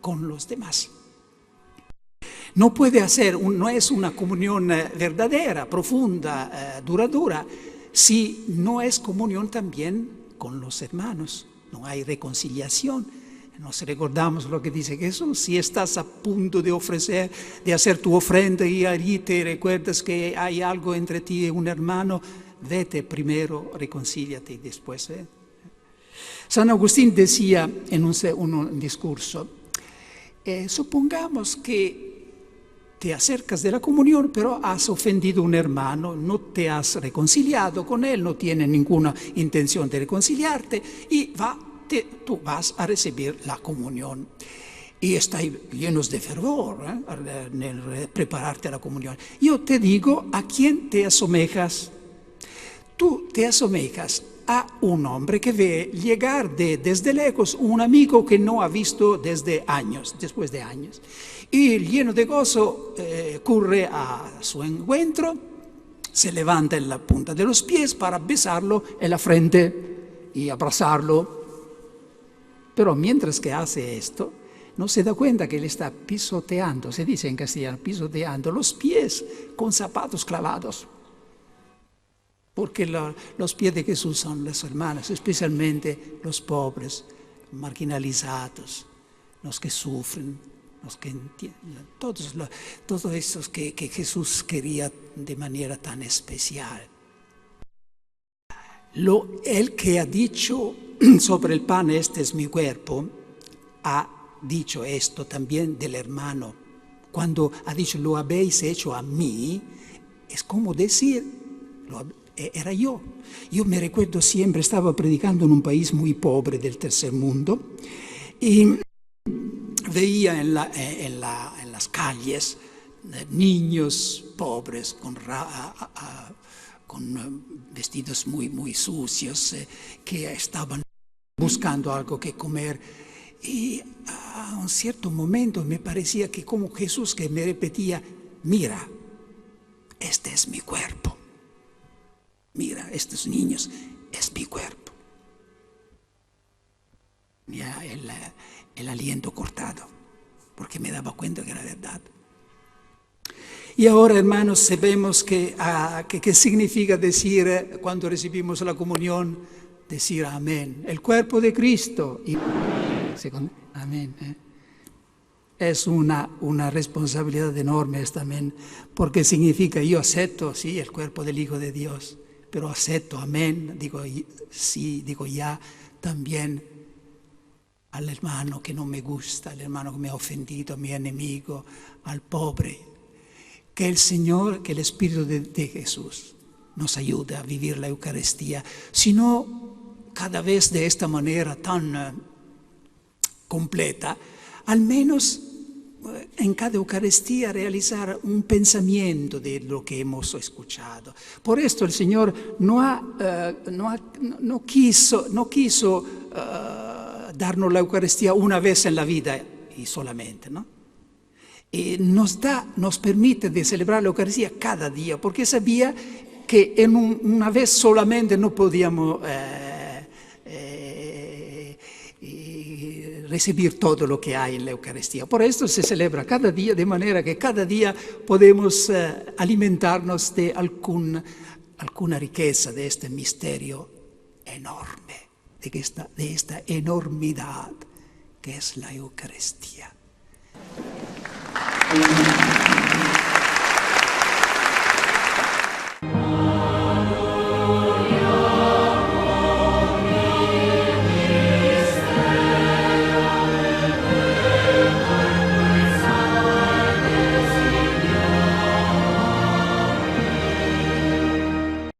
con los demás. No es una comunión verdadera, profunda, duradera, si no es comunión también con los hermanos. No hay reconciliación. Nos recordamos lo que dice Jesús: si estás a punto de hacer tu ofrenda y allí te recuerdas que hay algo entre ti y un hermano, vete primero, reconcíliate y después ven. San Agustín decía en un discurso, supongamos que te acercas de la comunión, pero has ofendido a un hermano, no te has reconciliado con él, no tiene ninguna intención de reconciliarte y tú vas a recibir la comunión. Y estáis llenos de fervor en prepararte a la comunión. Yo te digo, ¿a quién te asemejas? Tú te asemejas a un hombre que ve llegar desde lejos un amigo que no ha visto después de años. Y lleno de gozo corre a su encuentro, se levanta en la punta de los pies para besarlo en la frente y abrazarlo. Pero mientras que hace esto, no se da cuenta que él está pisoteando, se dice en castellano, pisoteando los pies con zapatos clavados. Porque los pies de Jesús son las hermanas, especialmente los pobres, marginalizados, los que sufren, los que entienden, todos esos que Jesús quería de manera tan especial. El que ha dicho sobre el pan, este es mi cuerpo, ha dicho esto también del hermano. Cuando ha dicho, lo habéis hecho a mí, es como decir, era yo. Yo me recuerdo siempre, estaba predicando en un país muy pobre del tercer mundo y veía en las calles niños pobres con vestidos muy sucios que estaban buscando algo que comer. Y a un cierto momento me parecía que como Jesús que me repetía, mira, este es mi cuerpo. Mira, estos niños, es mi cuerpo. Ya el aliento cortado, porque me daba cuenta que era verdad. Y ahora, hermanos, sabemos qué significa decir, cuando recibimos la comunión, decir amén. El cuerpo de Cristo. Amén. Es una responsabilidad enorme también, porque significa yo acepto, sí, el cuerpo del Hijo de Dios, pero acepto, amén, digo sí, digo ya, también al hermano que no me gusta, al hermano que me ha ofendido, a mi enemigo, al pobre. Que el Señor, que el Espíritu de Jesús nos ayude a vivir la Eucaristía, sino cada vez de esta manera tan completa, al menos en cada Eucaristía realizar un pensamiento de lo que hemos escuchado. Por esto el Señor no quiso darnos la Eucaristía una vez en la vida y solamente, ¿no? Y nos permite de celebrar la Eucaristía cada día, porque sabía que en una vez solamente no podíamos recibir todo lo que hay en la Eucaristía. Por esto se celebra cada día, de manera que cada día podemos alimentarnos de alguna riqueza de este misterio enorme, de esta enormidad que es la Eucaristía.